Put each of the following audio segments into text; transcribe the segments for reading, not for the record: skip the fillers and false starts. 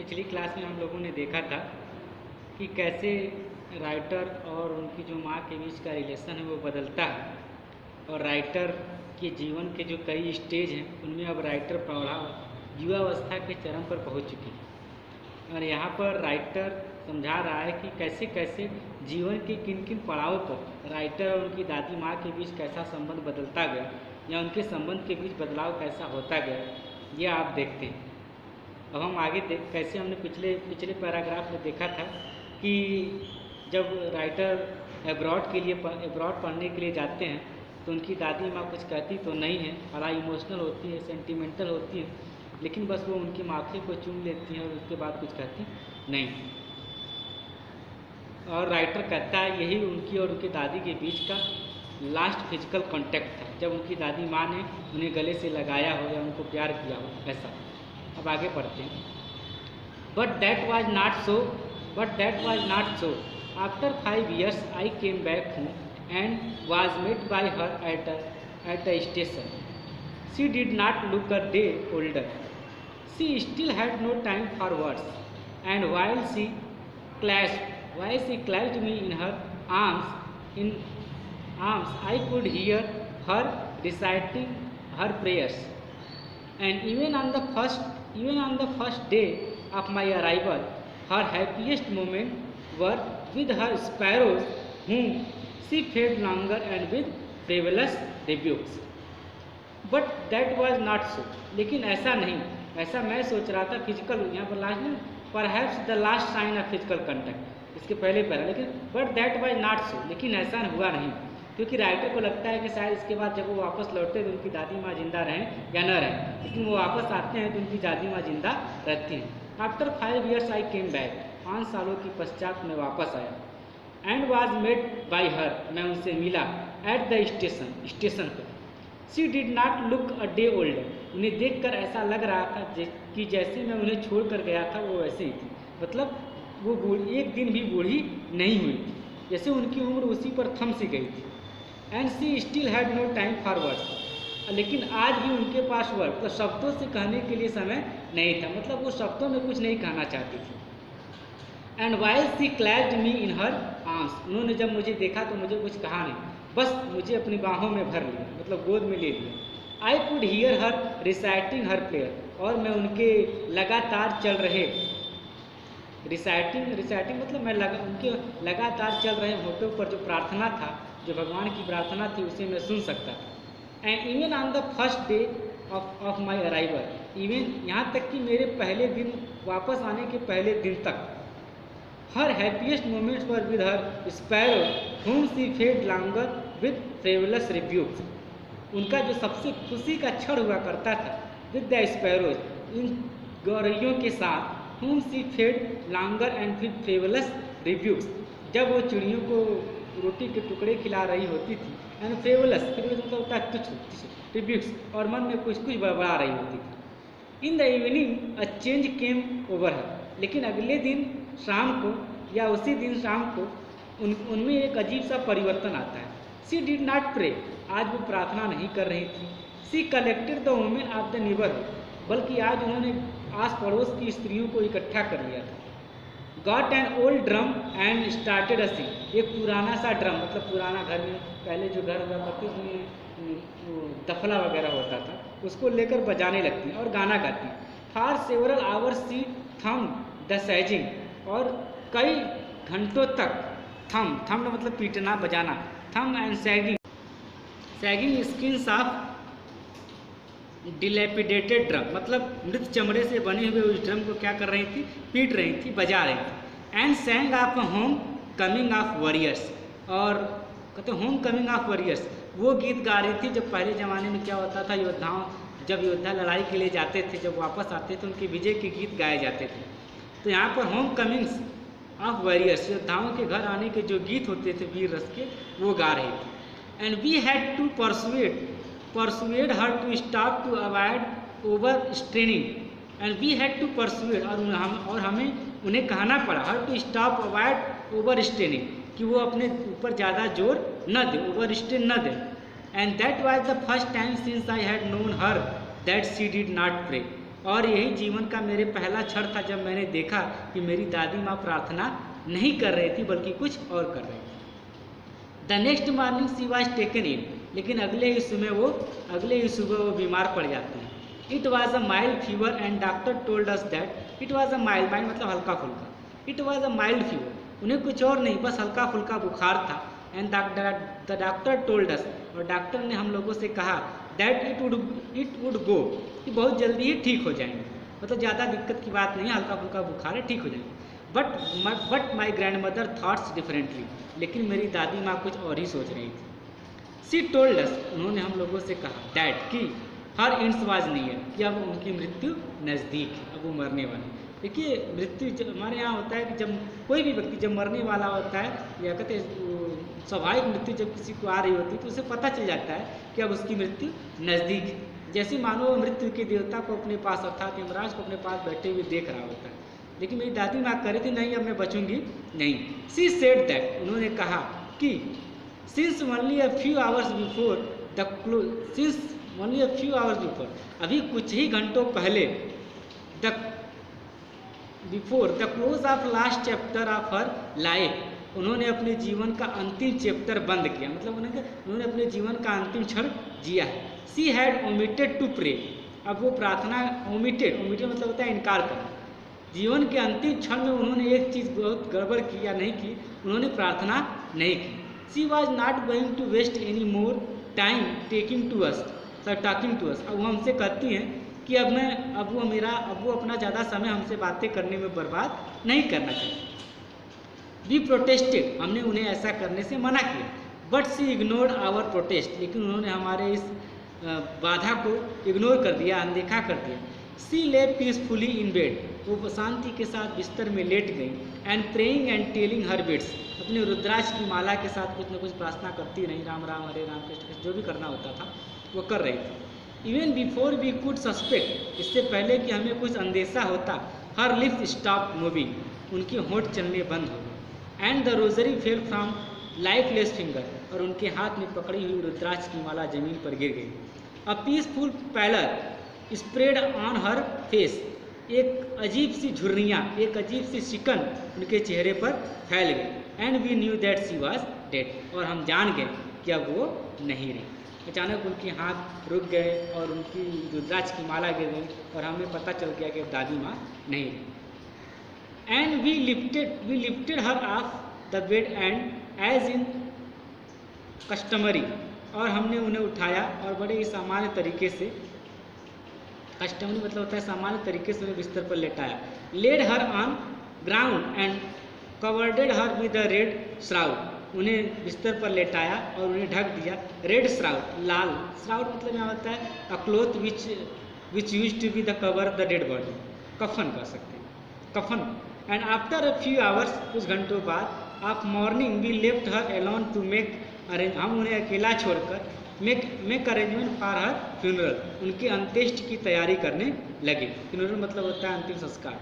पिछली क्लास में हम लोगों ने देखा था कि कैसे राइटर और उनकी जो माँ के बीच का रिलेशन है वो बदलता है, और राइटर के जीवन के जो कई स्टेज हैं उनमें अब राइटर प्रौढ़ा युवावस्था के चरम पर पहुंच चुकी है। और यहाँ पर राइटर समझा रहा है कि कैसे कैसे जीवन के किन किन पड़ावों पर राइटर और उनकी दादी माँ के बीच कैसा संबंध बदलता गया या उनके संबंध के बीच बदलाव कैसा होता गया, ये आप देखते हैं। अब हम आगे कैसे हमने पिछले पैराग्राफ में देखा था कि जब राइटर अब्रॉड पढ़ने के लिए जाते हैं तो उनकी दादी माँ कुछ कहती तो नहीं है, बड़ा इमोशनल होती है, सेंटिमेंटल होती है, लेकिन बस वो उनकी माथे को चूम लेती हैं और उसके बाद कुछ कहती नहीं। और राइटर कहता है यही उनकी और उनकी दादी के बीच का लास्ट फिजिकल कांटेक्ट था, जब उनकी दादी माँ ने उन्हें गले से लगाया हो या उनको प्यार किया हो, ऐसा। अब आगे पढ़ते हैं। But that was not so. After 5 years I came back home and was met by her at a station. She did not look a day older. She still had no time for words, and while she clasped me in her arms, I could hear her reciting her prayers. And even on the first day of my arrival, her happiest moments were with her sparrows, whom she fed longer and with frivolous rebukes. But that was not so, लेकिन ऐसा नहीं, ऐसा मैं सोच रहा था। Physical यहाँ पर लास्ट में perhaps the last sign of physical contact, इसके पहले पहला, लेकिन but that was not so, लेकिन ऐसा हुआ नहीं, क्योंकि राइटर को लगता है कि शायद इसके बाद जब वो वापस लौटते तो उनकी दादी माँ जिंदा रहें या न रहें, लेकिन वो वापस आते हैं तो उनकी दादी माँ जिंदा रहती हैं। After 5 years I came back, 5 सालों के पश्चात मैं वापस आया। And was met by her, मैं उनसे मिला। एट द स्टेशन पर। She did not look a day older, उन्हें देखकर ऐसा लग रहा था कि जैसे मैं उन्हें छोड़ कर गया था वो वैसे ही थी, मतलब वो एक दिन भी बूढ़ी नहीं हुई थी, जैसे उनकी उम्र उसी पर थम सी गई थी। And she still had no time for words, लेकिन आज भी उनके पास वर्ड, तो शब्दों से कहने के लिए समय नहीं था, मतलब वो शब्दों में कुछ नहीं कहना चाहती थी। And while she clapped me in her arms, उन्होंने जब मुझे देखा तो मुझे कुछ कहा नहीं, बस मुझे अपनी बाहों में भर लिया, मतलब गोद में ले लिया। I could hear her reciting her prayer, और मैं उनके लगातार चल रहे रिसाइटिंग मतलब मैं उनके लगातार चल रहे होठों पर जो प्रार्थना था, जो भगवान की प्रार्थना थी, उसे मैं सुन सकता था। And even on the first day of my arrival, even यहाँ तक कि मेरे पहले दिन, वापस आने के पहले दिन तक, her happiest moments were with her sparrow whom she fed longer with frivolous rebukes, उनका जो सबसे खुशी का क्षण हुआ करता था विद द स्पैरोज, इन गौरैयों के साथ, whom she fed longer and with frivolous rebukes, जब वो चिड़ियों को रोटी के टुकड़े खिला रही होती थी, एंड फ्रेवलस मतलब होता है तुच्छ, रिब्यूक्स, और मन में कुछ बड़बड़ा रही होती थी। इन the evening a change came over हर, लेकिन अगले दिन शाम को या उसी दिन शाम को उनमें एक अजीब सा परिवर्तन आता है। सी डिड नॉट प्रे, आज वो प्रार्थना नहीं कर रही थी। She collected the women of the neighbourhood, बल्कि आज उन्होंने आस पड़ोस की स्त्रियों को इकट्ठा कर लिया था। Got an old drum and started a sing, एक पुराना सा ड्रम, मतलब पुराना घर में पहले जो घर हुआ करते उसमें तफला वगैरह होता था, उसको लेकर बजाने लगती और गाना गाती। फॉर सेवरल आवर्स सी थम द सैजिंग, और कई घंटों तक थम मतलब पीटना बजाना, थम and sagging skins of dilapidated drum, मतलब मृत चमड़े से बने हुए उस ड्रम को क्या कर रही थी, पीट रही थी, बजा रही थी। And सैंग of home coming of warriors, और कहते होम कमिंग ऑफ वॉरियर्स, वो गीत गा रही थी जब पहले ज़माने में क्या होता था, योद्धाओं, जब योद्धा लड़ाई के लिए जाते थे, जब वापस आते थे उनके विजय के गीत गाए जाते थे। तो यहाँ पर होम कमिंग्स ऑफ वॉरियर्स, योद्धाओं के घर आने के जो गीत होते थे वीर रस के, वो गा रही थी। And we had to persuade her to stop to avoid over straining, and we had to persuade, और हमें उन्हें कहना पड़ा, her to stop avoid over straining, कि वो अपने ऊपर ज़्यादा जोर न दे, ओवर स्ट्रेन न दे। And that was the first time since I had known her that she did not pray, और यही जीवन का मेरे पहला क्षण था जब मैंने देखा कि मेरी दादी माँ प्रार्थना नहीं कर रही थी बल्कि कुछ और कर रही थी। The next morning she was taken in, लेकिन अगले ही सुबह वो बीमार पड़ जाती हैं। It was a mild fever and doctor told us that it was a mild मतलब हल्का फुल्का, it was a mild fever, उन्हें कुछ और नहीं बस हल्का फुल्का बुखार था। And the doctor told us, और डॉक्टर ने हम लोगों से कहा दैट इट वुड गो, कि बहुत जल्दी ही ठीक हो जाएंगे, मतलब ज़्यादा दिक्कत की बात नहीं है, हल्का फुल्का बुखार है, ठीक हो जाएंगे। But my grand mother thoughts differently, लेकिन मेरी दादी माँ कुछ और ही सोच रही थी। सी टोल्ड अस, उन्होंने हम लोगों से कहा दैट कि हर एंड्स वाज नियर, कि अब उनकी मृत्यु नज़दीक है, अब वो मरने वाली। देखिए मृत्यु हमारे यहाँ होता है कि जब कोई भी व्यक्ति जब मरने वाला होता है या कहते हैं स्वाभाविक मृत्यु जब किसी को आ रही होती है तो उसे पता चल जाता है कि अब उसकी मृत्यु नज़दीक है। जैसे मानो मृत्यु के देवता को अपने पास अर्थात यमराज को अपने पास बैठे हुए देख रहा होता है। लेकिन मेरी दादी माँ कह रही थी नहीं अब मैं बचूंगी नहीं। सी सेड दैट, उन्होंने कहा कि सिंस ओनली अ फ्यू आवर्स बिफोर, अभी कुछ ही घंटों पहले before the close of last chapter of her life, उन्होंने अपने जीवन का अंतिम चैप्टर बंद किया, मतलब उन्होंने अपने जीवन का अंतिम क्षण जिया है। She had omitted to pray, अब वो प्रार्थना ओमिटेड मतलब होता है इनकार करना। जीवन के अंतिम क्षण में उन्होंने एक चीज़ बहुत गड़बड़ की या नहीं की, उन्होंने प्रार्थना नहीं की। She was not going to waste any more time talking to us, अब वो हमसे कहती हैं कि अब वो अपना ज़्यादा समय हमसे बातें करने में बर्बाद नहीं करना चाहिए। वी प्रोटेस्टेड, हमने उन्हें ऐसा करने से मना किया। But she ignored our protest, लेकिन उन्होंने हमारे इस बाधा को इग्नोर कर दिया, अनदेखा कर दिया। सी ले पीसफुली इन बेड, वो शांति के साथ बिस्तर में लेट गई। And praying and telling her bits, अपने रुद्राक्ष की माला के साथ कुछ न कुछ प्रार्थना करती रही, राम राम हरे राम कृष्ण कृष्ण, जो भी करना होता था वो कर रही थी। Even before we could suspect, इससे पहले कि हमें कुछ अंदेशा होता, हर लिप्स स्टॉप मूविंग, उनके होंठ चलने बंद हो गए। And the rosary fell from lifeless finger, और उनके हाथ में पकड़ी हुई रुद्राक्ष की माला जमीन पर गिर गई। A peaceful pallor spread on her face, एक अजीब सी झुर्रियाँ, एक अजीब सी शिकन उनके चेहरे पर फैल गई। And we knew that she was dead, और हम जान गए कि अब वो नहीं रही। अचानक उनके हाथ रुक गए और उनकी रुद्राक्ष की माला गिर गई और हमें पता चल गया कि दादी माँ नहीं रही। And we lifted her off the bed and as in customary, और हमने उन्हें उठाया और बड़े ही सामान्य तरीके से, कस्टमरी मतलब होता है सामान्य तरीके से, उन्हें बिस्तर पर लेटाया। Laid her on ground and covered her with the red shroud, उन्हें बिस्तर पर लेटाया और उन्हें ढक दिया। रेड श्राउड, लाल श्राउड मतलब यहाँ होता है a cloth which use to be the cover the dead body, कफन कर सकते हैं, कफन। And after a few hours, कुछ घंटों बाद, of morning we left her alone to make arrange, हम उन्हें अकेला छोड़कर make arrangement for her funeral, उनके अंत्येष्टि की तैयारी करने लगे। फ्यूनरल मतलब होता है अंतिम संस्कार।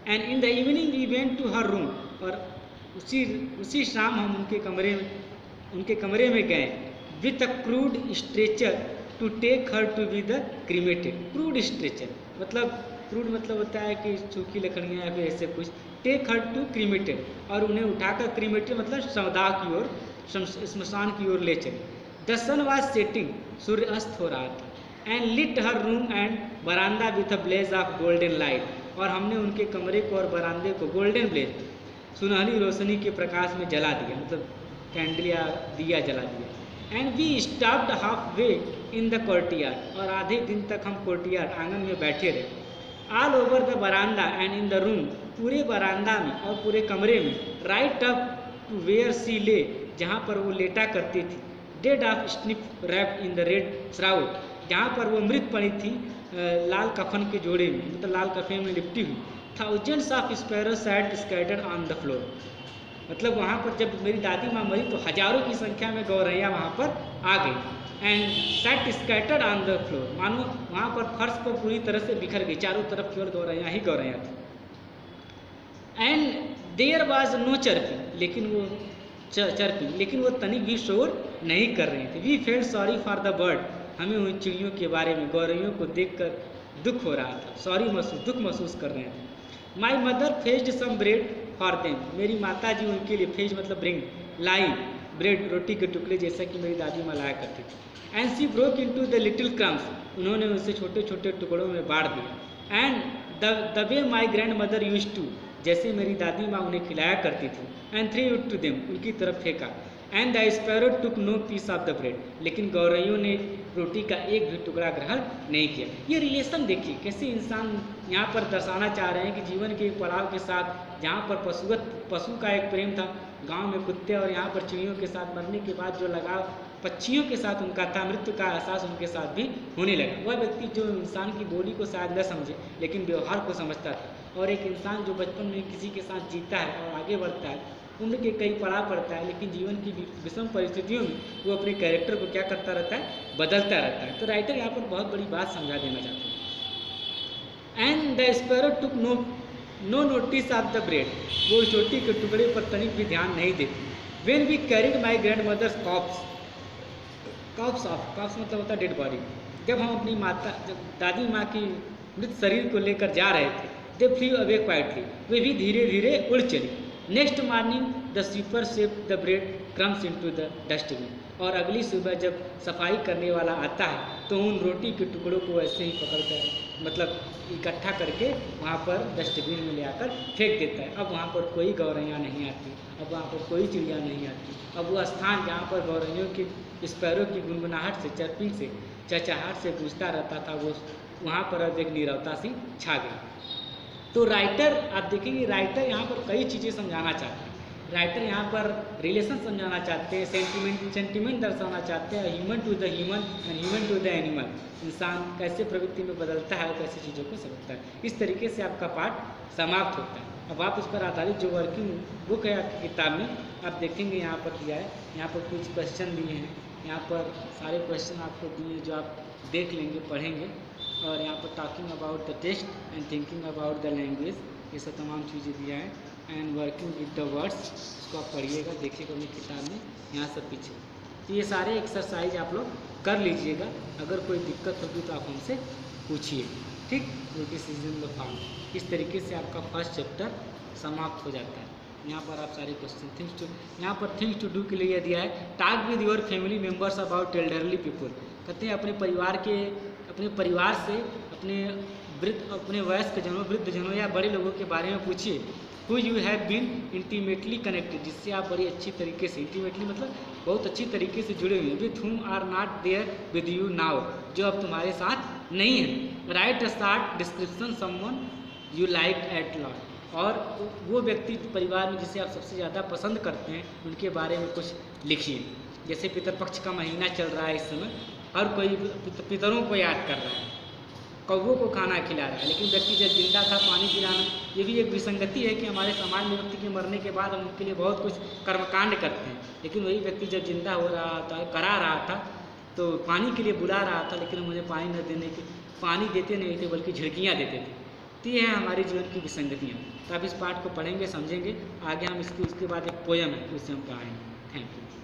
And in the evening we went to her room, और उसी शाम हम उनके कमरे में गए। With a crude stretcher to take her to be the cremated, crude stretcher मतलब होता है कि सूखी लकड़ियाँ या फिर ऐसे कुछ। टेक हर टू क्रीमेटेड, और उन्हें उठाकर क्रीमेटेड मतलब सौदा की ओर, स्मशान की ओर ले चले। द सन वॉज सेटिंग, सूर्य अस्त हो रहा था। एंड लिट हर रूम एंड बरामदा with a blaze of golden light, और हमने उनके कमरे को और बरामदे को गोल्डन ब्लेज, सुनहरी रोशनी के प्रकाश में जला दिया, मतलब कैंडल या दिया जला दिया। And we stopped half way in the courtyard, और आधे दिन तक हम कोर्टयार्ड आंगन में बैठे रहे। ऑल ओवर द बरामदा एंड इन द रूम, पूरे बरामदा में और पूरे कमरे में। राइट अप टू वेयर सी ले, जहाँ पर वो लेटा करती थी। Dead of snip wrapped in the red shroud, जहाँ पर वो मृत पड़ी थी लाल कफन के जोड़े में, मतलब लाल कफन में लिपटी हुई। Thousands of sparrow sat scattered on the floor, मतलब वहाँ पर जब मेरी दादी माँ मरी तो हजारों की संख्या में गौरैया वहाँ पर आ गई। And set scattered on the floor, मानो वहाँ पर फर्श पर पूरी तरह से बिखर गई, चारों तरफ केवल गौरैया ही गौरैया थी। And there was no chirping, लेकिन वो तनिक भी शोर नहीं कर रही थी। We felt sorry for the bird, हमें उन चिड़ियों के बारे में, गौरैयों को देखकर दुख हो रहा था, दुख महसूस कर रहे थे। My mother fetched some bread for them, मेरी माता जी उनके लिए, फेज मतलब ब्रिंग, लाई ब्रेड, रोटी के टुकड़े जैसा कि मेरी दादी माँ लाया करती थी। And she broke into the little crumbs, उन्होंने उसे छोटे छोटे टुकड़ों में बांट दिया। And the way my grandmother used to, जैसे मेरी दादी माँ उन्हें खिलाया करती थी। And threw it to them, उनकी तरफ फेंका। And the sparrow took no piece of the bread, लेकिन गौरैयों ने रोटी का एक भी टुकड़ा ग्रहण नहीं किया। ये रिलेशन देखिए कैसे इंसान यहाँ पर दर्शाना चाह रहे हैं कि जीवन के एक पड़ाव के साथ, जहाँ पर पशु का एक प्रेम था गांव में कुत्ते, और यहाँ पर चिड़ियों के साथ मरने के बाद जो लगाव पक्षियों के साथ उनका था, मृत्यु का एहसास उनके साथ भी होने लगा। वह व्यक्ति जो इंसान की बोली को शायद न समझे लेकिन व्यवहार को समझता था, और एक इंसान जो बचपन में किसी के साथ जीता है और आगे बढ़ता है, उम्र के कई पड़ाव पड़ता है, लेकिन जीवन की विषम परिस्थितियों में वो अपने कैरेक्टर को क्या करता रहता है, बदलता रहता है। तो राइटर यहाँ पर बहुत बड़ी बात समझा देना चाहते हैं। And the sparrow took no notice of the bread, वो रोटी के टुकड़े पर तनिक भी ध्यान नहीं देती। When we carried my grandmother's corpse मतलब होता है डेड बॉडी, जब हम अपनी दादी माँ की मृत शरीर को लेकर जा रहे थे, दे फ्ली अवे क्वाइटली, वे भी धीरे धीरे उड़ चली। Next morning the sweeper shape the bread crumbs into the dustbin, और अगली सुबह जब सफाई करने वाला आता है तो उन रोटी के टुकड़ों को ऐसे ही पकड़कर, मतलब इकट्ठा करके वहाँ पर डस्टबिन में ले आकर फेंक देता है। अब वहाँ पर कोई गौरैया नहीं आती, अब वहाँ पर कोई चिड़िया नहीं आती। अब वह स्थान जहाँ पर गौरैयों की, स्पैरो की गुनगुनाहट से, चर्पिंग से, चहचहाट से गूंजता रहता था, वो वहाँ पर अब एक नीरवता सी छा गई। तो राइटर, आप देखेंगे राइटर यहाँ पर कई चीज़ें समझाना चाहते हैं। राइटर यहाँ पर रिलेशन समझाना चाहते हैं, सेंटिमेंट दर्शाना चाहते हैं, human to the human and human to the animal, इंसान कैसे प्रवृत्ति में बदलता है और कैसे चीज़ों को समझता है। इस तरीके से आपका पाठ समाप्त होता है। अब आप उस पर आधारित जो वर्किंग बुक है आपकी किताब में, आप देखेंगे यहाँ पर दिया है, यहाँ पर कुछ क्वेश्चन दिए हैं, यहाँ पर सारे क्वेश्चन आपको दिए जो आप देख लेंगे, पढ़ेंगे, और यहाँ पर talking about the test and thinking about the language, ये सब तमाम चीज़ें दिया है। And working with the words, इसको आप पढ़िएगा, देखिएगा अपनी किताब में, यहाँ सब पीछे। तो ये सारे एक्सरसाइज आप लोग कर लीजिएगा। अगर कोई दिक्कत होगी तो आप हमसे पूछिए, ठीक। क्रिटिसिज्म द फार्म, इस तरीके से आपका फर्स्ट चैप्टर समाप्त हो जाता है। यहाँ पर आप सारे क्वेश्चन यहाँ पर थिंग्स टू डू के लिए दिया है। Talk with your family members about elderly people, कहते हैं अपने परिवार से, अपने वयस्क जनों, वृद्ध जनों या बड़े लोगों के बारे में पूछिए। Who you have been intimately connected, जिससे आप बड़ी अच्छी तरीके से, इंटीमेटली मतलब बहुत अच्छी तरीके से जुड़े हुए हैं। With whom are not there with you now, जो अब तुम्हारे साथ नहीं है। Write a short description someone you like at lot, और वो व्यक्ति परिवार में जिसे आप सबसे ज़्यादा पसंद करते हैं उनके बारे में कुछ लिखिए। जैसे पितरपक्ष का महीना चल रहा है इस समय, हर कोई पितरों को याद कर रहा है, कौवों को खाना खिला रहा है, लेकिन व्यक्ति जब जिंदा था पानी पिलाना, ये भी एक विसंगति है कि हमारे समाज में व्यक्ति के मरने के बाद हम उनके लिए बहुत कुछ कर्मकांड करते हैं, लेकिन वही व्यक्ति जब जिंदा हो रहा था, करा रहा था, तो पानी के लिए बुला रहा था, लेकिन हम उन्हें पानी देते नहीं थे बल्कि झिड़कियाँ देते थे। तो ये है हमारे जीवन की विसंगतियाँ। तो आप इस पाठ को पढ़ेंगे, समझेंगे, आगे हम उसके बाद एक पोयम है उससे हम पढ़ाएंगे। Thank you.